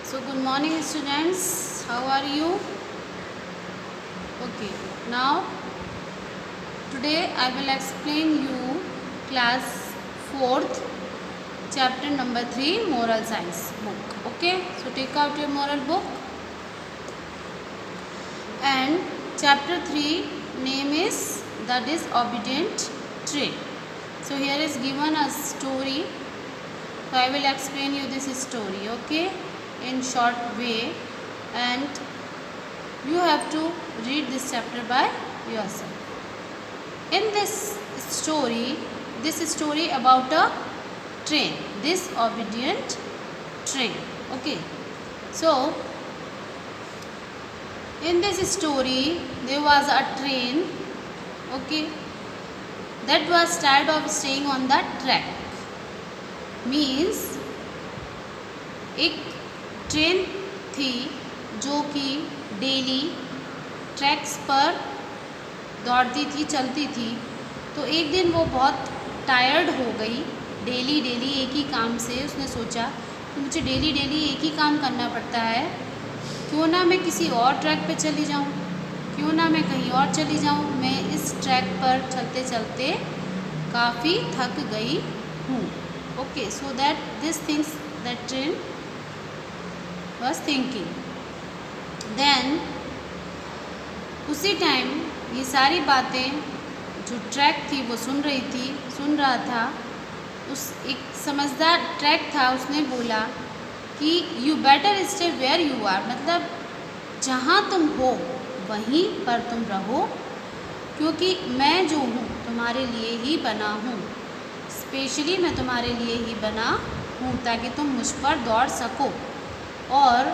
So good morning students, how are you? Okay, now today I will explain you class 4th chapter number 3 moral science book. Okay, so take out your moral book and chapter 3 name is the disobedient tree. So here is given a story. So I will explain you this story, okay, in short way, and you have to read this chapter by yourself. In this story about a train, disobedient train. Okay, so in this story there was a train, okay, that was tired of staying on the track. Means एक train थी जो कि daily tracks पर दौड़ती थी, चलती थी। तो एक दिन वो बहुत टायर्ड हो गई डेली एक ही काम से। उसने सोचा कि मुझे डेली एक ही काम करना पड़ता है, क्यों ना मैं किसी और ट्रैक पे चली जाऊँ, क्यों ना मैं कहीं और चली जाऊँ। मैं इस ट्रैक पर चलते चलते काफ़ी थक गई हूँ। Okay, so these things that train was thinking. Then उसी टाइम ये सारी बातें जो ट्रैक थी वो सुन रहा था। उस एक समझदार ट्रैक था, उसने बोला कि you better stay where you are, मतलब जहाँ तुम हो वहीं पर तुम रहो, क्योंकि मैं जो हूँ तुम्हारे लिए ही बना हूँ। स्पेशली मैं तुम्हारे लिए ही बना हूँ ताकि तुम मुझ पर दौड़ सको। और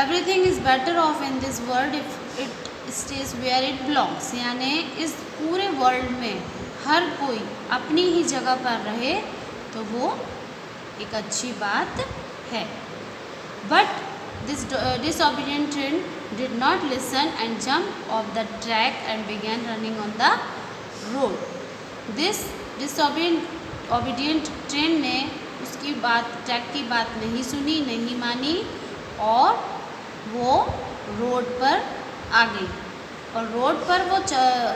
everything is better off in this world if it stays where it belongs, यानी इस पूरे वर्ल्ड में हर कोई अपनी ही जगह पर रहे तो वो एक अच्छी बात है। But this disobedient train did not listen and jumped off the track and began running on the road. This disobedient train ने उसकी बात, ट्रैक की बात नहीं सुनी, नहीं मानी और वो रोड पर आ गई। और रोड पर वो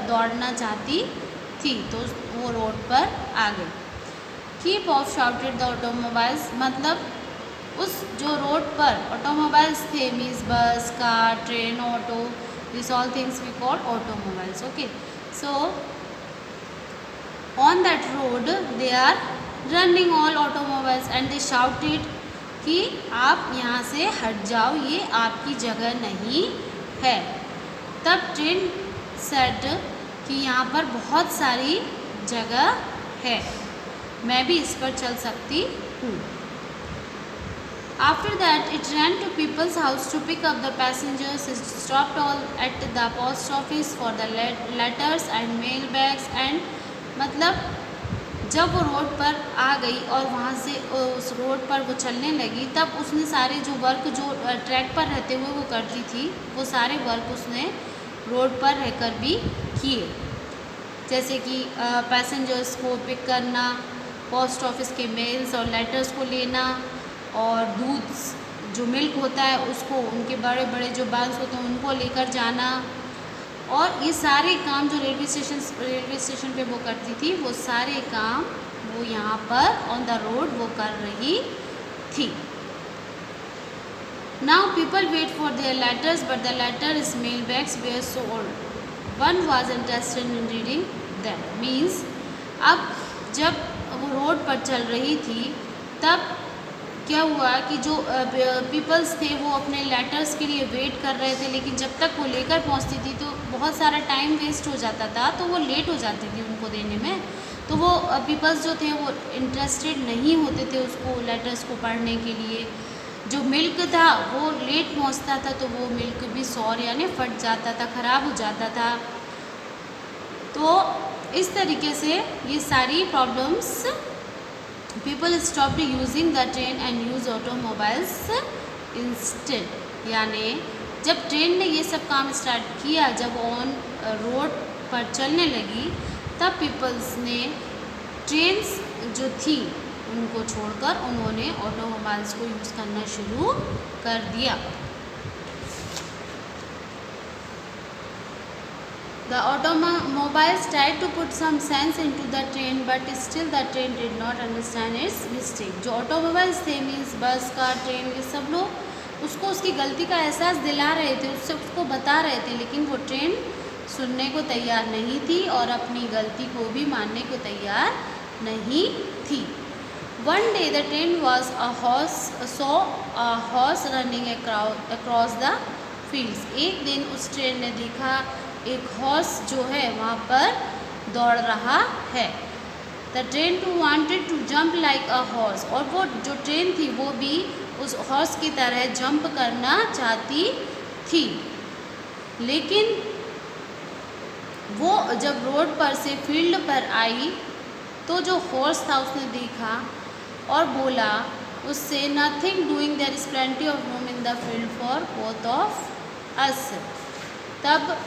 दौड़ना चाहती थी तो वो रोड पर आ गई। Keep off shouted the automobiles, मतलब उस जो रोड पर ऑटोमोबाइल्स थे, means bus, car, train, auto, this all things we call automobiles. Okay, so on that road they are running all automobiles and they shouted कि आप यहाँ से हट जाओ, ये आपकी जगह नहीं है। तब ट्रेन सेड कि यहाँ पर बहुत सारी जगह है, मैं भी इस पर चल सकती हूँ। After that it ran to people's house to pick up the passengers. It stopped all at the post office for the letters and mail bags and मतलब जब वो रोड पर आ गई और वहाँ से उस रोड पर वो चलने लगी, तब उसने सारे जो वर्क जो ट्रैक पर रहते हुए वो करती थी, वो सारे वर्क उसने रोड पर रहकर भी किए। जैसे कि पैसेंजर्स को पिक करना, पोस्ट ऑफिस के मेल्स और लेटर्स को लेना, और दूध जो मिल्क होता है उसको, उनके बड़े बड़े जो बैग्स होते हैं उनको लेकर जाना। और ये सारे काम जो रेलवे स्टेशन पे वो करती थी, वो सारे काम वो यहाँ पर ऑन द रोड वो कर रही थी। Now people wait for their letters but the letters mail bags were so old one was interested in reading them. Means अब जब वो रोड पर चल रही थी तब क्या हुआ कि जो पीपल्स थे वो अपने लेटर्स के लिए वेट कर रहे थे, लेकिन जब तक वो लेकर पहुंचती थी तो बहुत सारा टाइम वेस्ट हो जाता था, तो वो लेट हो जाती थी उनको देने में। तो वो पीपल्स जो थे वो इंटरेस्टेड नहीं होते थे उसको, लेटर्स को पढ़ने के लिए। जो मिल्क था वो लेट पहुंचता था तो वो मिल्क भी सौर यानी फट जाता था, ख़राब हो जाता था। तो इस तरीके से ये सारी problems people stopped using the train and use automobiles instead। यानी जब ट्रेन ने ये सब काम स्टार्ट किया, जब ऑन रोड पर चलने लगी, तब पीपल्स ने ट्रेन्स जो थी उनको छोड़कर उन्होंने ऑटोमोबाइल्स को यूज़ करना शुरू कर दिया। The automobiles tried to put some sense into the train, but still the train did not understand its mistake. जो ऑटोमोबाइल्स थे मीन्स बस कार ट्रेन ये सब लोग उसको उसकी गलती का एहसास दिला रहे थे, उससे उसको बता रहे थे, लेकिन वो ट्रेन सुनने को तैयार नहीं थी और अपनी गलती को भी मानने को तैयार नहीं थी। One day the train was saw a horse running across the fields. एक दिन उस ट्रेन ने देखा एक हॉर्स जो है वहाँ पर दौड़ रहा है। The train too wanted to jump like a horse, और वो जो ट्रेन थी वो भी उस हॉर्स की तरह जंप करना चाहती थी, लेकिन वो जब रोड पर से फील्ड पर आई तो जो हॉर्स था उसने देखा और बोला उससे, nothing doing, there is plenty of room in the field for both of us. तब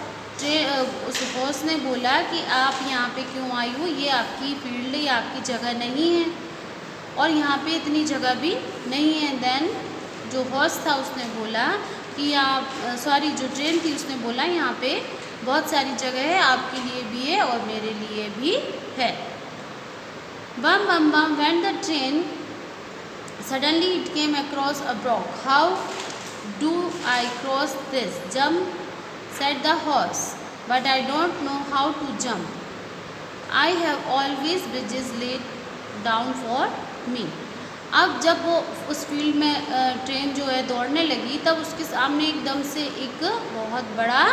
उस हॉर्स ने बोला कि आप यहाँ पे क्यों आई हो, ये आपकी फील्ड या आपकी जगह नहीं है और यहाँ पे इतनी जगह भी नहीं है। देन जो हॉर्स था उसने बोला कि आप जो ट्रेन थी उसने बोला यहाँ पे बहुत सारी जगह है, आपके लिए भी है और मेरे लिए भी है। बम बम बम went the train, suddenly it came across a brook, how do I cross this, jump said the horse, but I don't know how to jump. I have always bridges laid down for me. अब जब वो उस field में train जो है दौड़ने लगी तब उसके सामने एकदम से एक बहुत बड़ा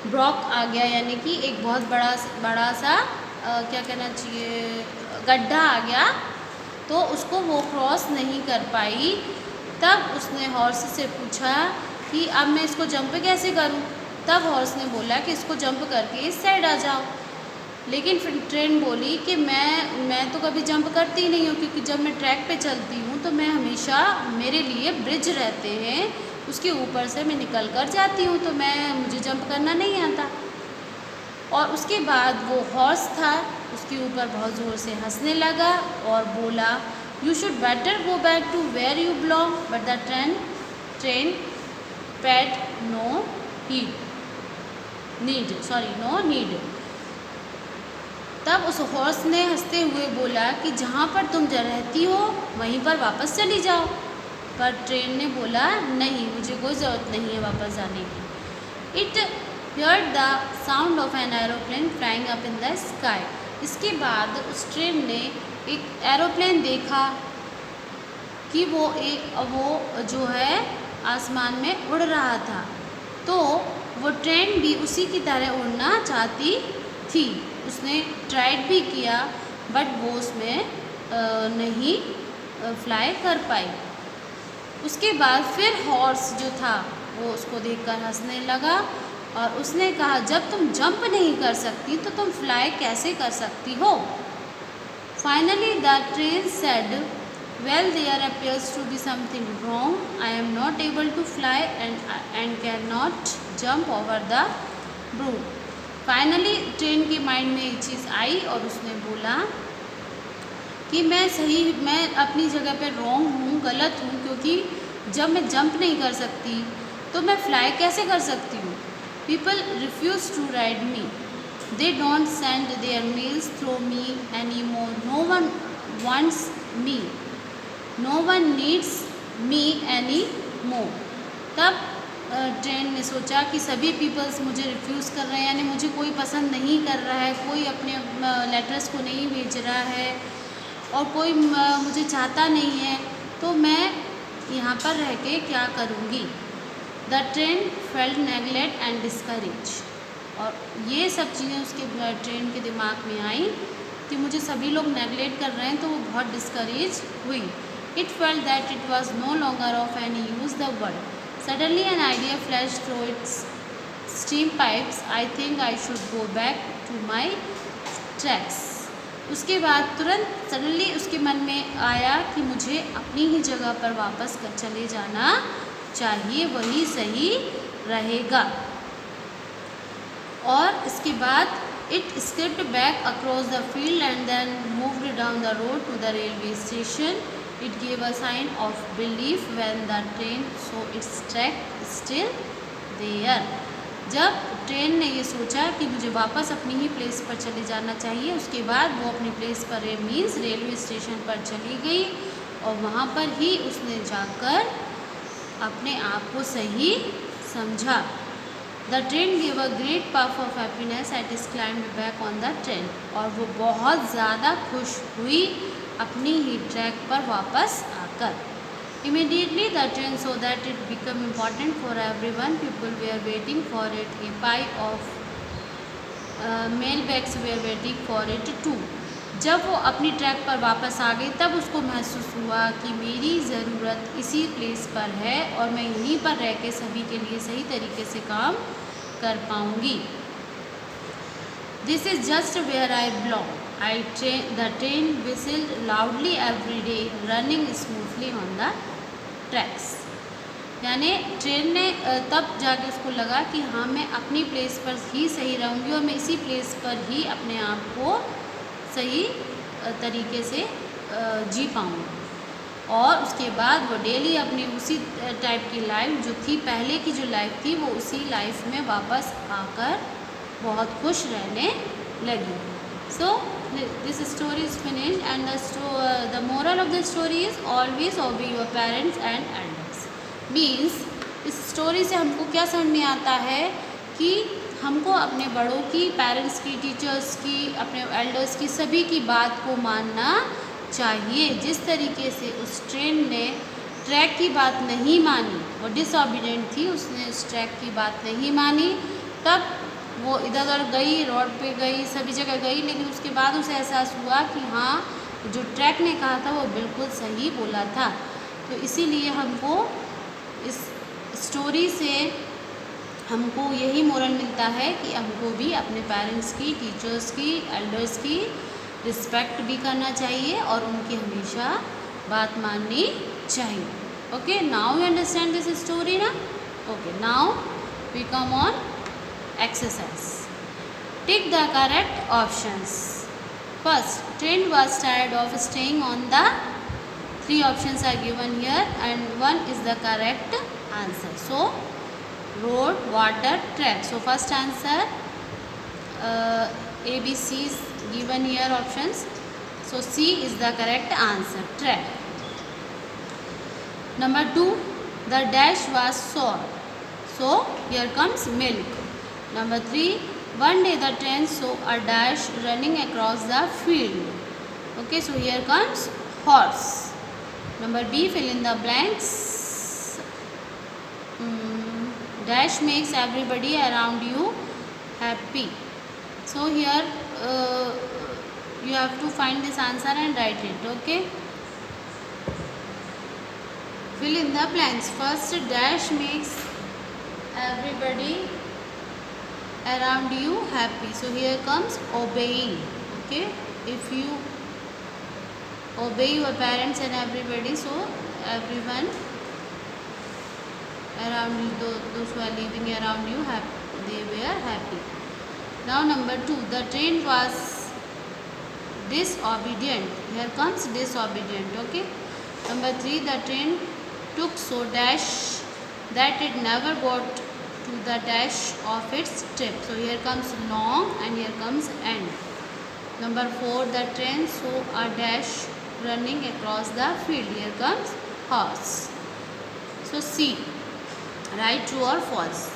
ब्रॉक आ गया, यानी कि एक बहुत बड़ा सा क्या कहना चाहिए, गड्ढा आ गया, तो उसको वो क्रॉस नहीं कर पाई। तब उसने हॉर्स से पूछा कि अब मैं इसको जंप कैसे करूं। तब हॉर्स ने बोला कि इसको जंप करके इस साइड आ जाओ, लेकिन फिर ट्रेन बोली कि मैं तो कभी जंप करती नहीं हूँ, क्योंकि जब मैं ट्रैक पे चलती हूँ तो मैं हमेशा, मेरे लिए ब्रिज रहते हैं, उसके ऊपर से मैं निकल कर जाती हूँ, तो मुझे जंप करना नहीं आता। और उसके बाद वो हॉर्स था उसके ऊपर बहुत ज़ोर से हंसने लगा और बोला, you should better go back to where you belong, but the train paid no need. तब उस हॉर्स ने हंसते हुए बोला कि जहाँ पर तुम रहती हो वहीं पर वापस चली जाओ, पर ट्रेन ने बोला नहीं, मुझे कोई ज़रूरत नहीं है वापस जाने की। It heard the sound of an aeroplane flying up in the sky. इसके बाद उस ट्रेन ने एक एरोप्लेन देखा कि वो जो है आसमान में उड़ रहा था, तो वो ट्रेन भी उसी की तरह उड़ना चाहती थी। उसने ट्राइड भी किया बट वो उसमें नहीं फ्लाई कर पाई। उसके बाद फिर हॉर्स जो था वो उसको देखकर हंसने लगा और उसने कहा, जब तुम जंप नहीं कर सकती तो तुम फ्लाई कैसे कर सकती हो। Finally the train said, well there appears to be something wrong, I am not able to fly and can not jump over the brute. Finally train के माइंड में एक चीज़ आई और उसने बोला कि मैं अपनी जगह पर रॉन्ग हूँ, गलत हूँ, क्योंकि जब मैं जंप नहीं कर सकती तो मैं फ्लाई कैसे कर सकती हूँ। People refuse to ride me, they don't send their mails through me any more, no one wants me, no one needs me any more. तब ट्रेन ने सोचा कि सभी पीपल्स मुझे रिफ्यूज़ कर रहे हैं, यानी मुझे कोई पसंद नहीं कर रहा है, कोई अपने लेटर्स को नहीं भेज रहा है और कोई मुझे चाहता नहीं है, तो मैं यहाँ पर रह के क्या करूँगी। The train felt neglect and discourage, और ये सब चीज़ें उसके ट्रेन के दिमाग में आई कि मुझे सभी लोग नेगलेक्ट कर रहे हैं, तो वो बहुत डिस्करेज हुई। It felt that it was no longer of any use the word, suddenly an idea flash through its steam pipes, I think I should go back to my tracks. उसके बाद तुरंत सडनली उसके मन में आया कि मुझे अपनी ही जगह पर वापस चले जाना चाहिए, वही सही रहेगा। और इसके बाद It skipped back across the field and then moved down the road to the railway station. It gave a sign of relief when the train saw its track still there. जब ट्रेन ने ये सोचा कि मुझे वापस अपनी ही place पर चले जाना चाहिए, उसके बाद वो अपनी प्लेस पर मीन्स रेलवे स्टेशन पर चली गई और वहाँ पर ही उसने जाकर अपने आप को सही समझा. The train give a great puff of happiness at is climbed back on the train. और वो बहुत ज़्यादा खुश हुई अपनी ही ट्रैक पर वापस आकर. Immediately the train saw that it became important for everyone. People were waiting for it. A pile of mailbags were waiting for it too. जब वो अपनी ट्रैक पर वापस आ गई तब उसको महसूस हुआ कि मेरी ज़रूरत इसी प्लेस पर है और मैं यहीं पर रह के सभी के लिए सही तरीके से काम कर पाऊँगी. This is just where I belong. The train whistled loudly every day, running smoothly on the tracks. यानी ट्रेन ने तब जाके उसको लगा कि हाँ मैं अपनी प्लेस पर ही सही रहूँगी और मैं इसी प्लेस पर ही अपने आप को सही तरीके से जी पाऊँगी. और उसके बाद वो डेली अपनी उसी टाइप की लाइफ जो थी, पहले की जो लाइफ थी, वो उसी लाइफ में वापस आकर बहुत खुश रहने लगी. So this story is finished and the moral of the story is always obey your parents and elders. Means इस स्टोरी से हमको क्या समझ में आता है कि हमको अपने बड़ों की, पेरेंट्स की, टीचर्स की, अपने एल्डर्स की, सभी की बात को मानना चाहिए. जिस तरीके से उस ट्रेन ने ट्रैक की बात नहीं मानी, वो डिसऑबीडिएंट थी, उसने उस ट्रैक की बात नहीं मानी, तब वो इधर उधर गई, रोड पे गई, सभी जगह गई, लेकिन उसके बाद उसे एहसास हुआ कि हाँ जो ट्रैक ने कहा था वो बिल्कुल सही बोला था. तो इसीलिए हमको इस स्टोरी से हमको यही मोरल मिलता है कि हमको भी अपने पेरेंट्स की, टीचर्स की, एल्डर्स की रिस्पेक्ट भी करना चाहिए और उनकी हमेशा बात माननी चाहिए. Okay, now you understand this story ना. Okay, now we come on exercise. Tick the correct options. First, train was tired of staying on the. 3 options are given here and 1 is the correct answer. So, road, water, track. So, first answer A, B, C is given here options. So, C is the correct answer. Track. Number 2, the dash was sour. So, here comes milk. Number 3, one day the train saw a dash running across the field. Okay, so here comes horse. Number B, fill in the blanks. Dash makes everybody around you happy. So here you have to find this answer and write it. Okay, fill in the blanks. First, dash makes everybody around you happy. So here comes obeying. Okay, if you obey your parents and everybody, so everyone around you, those who are living around you, they were happy. Now number 2, the train was disobedient. Here comes disobedient. Okay, number 3, the train took so dash that it never got to the dash of its trip. So here comes long and here comes end. Number 4, the train saw a dash running across the field. Here comes horse. So C, right, true or false.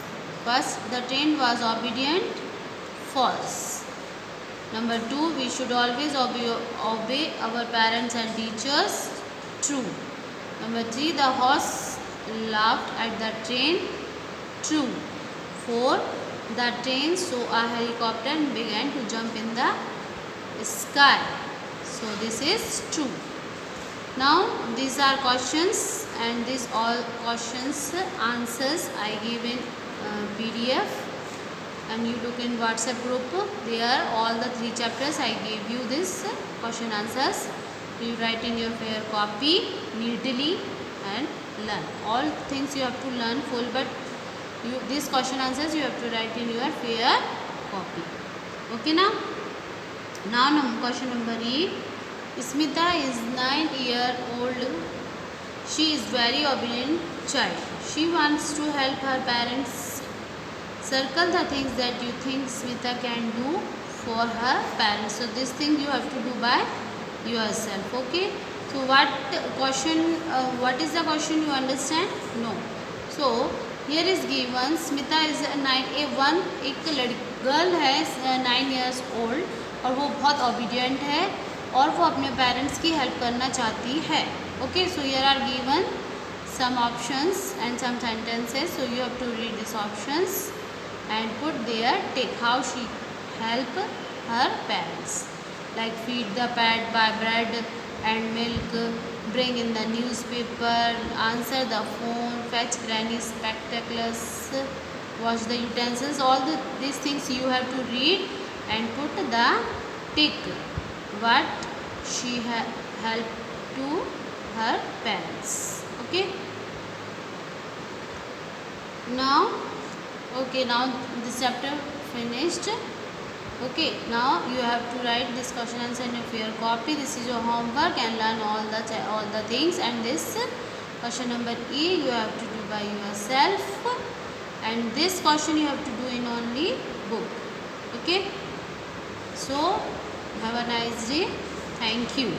First, the train was obedient. False. Number 2, we should always obey our parents and teachers. True. Number 3, the horse laughed at the train. True. 4, the train saw a helicopter and began to jump in the sky. So this is true. Now these are questions and these all questions answers I give in PDF and you look in WhatsApp group. There all the 3 chapters I gave you this question answers. You write in your fair copy neatly and learn. All things you have to learn full, but these question answers you have to write in your fair copy. Okay now question number E. Smita is 9-year-old. She is very obedient child. She wants to help her parents. Circle the things that you think Smita can do for her parents. So this thing you have to do by yourself. Okay. So what question? What is the question? You understand? No. So here is given. Smita is one एक girl है 9 years old और वो बहुत obedient है और वो अपने parents की हेल्प करना चाहती है. Okay, so here are given some options and some sentences. So you have to read these options and put there take how she help her parents, like feed the pet, buy bread and milk, bring in the newspaper, answer the phone, fetch granny's spectacles, wash the utensils. All these things you have to read and put the tick what she helped to her parents. Okay, now this chapter finished. Okay, now you have to write this question answer in your copy. This is your homework and learn all the things. And this question number E you have to do by yourself, and this question you have to do in only book. Okay, so have a nice day. Thank you.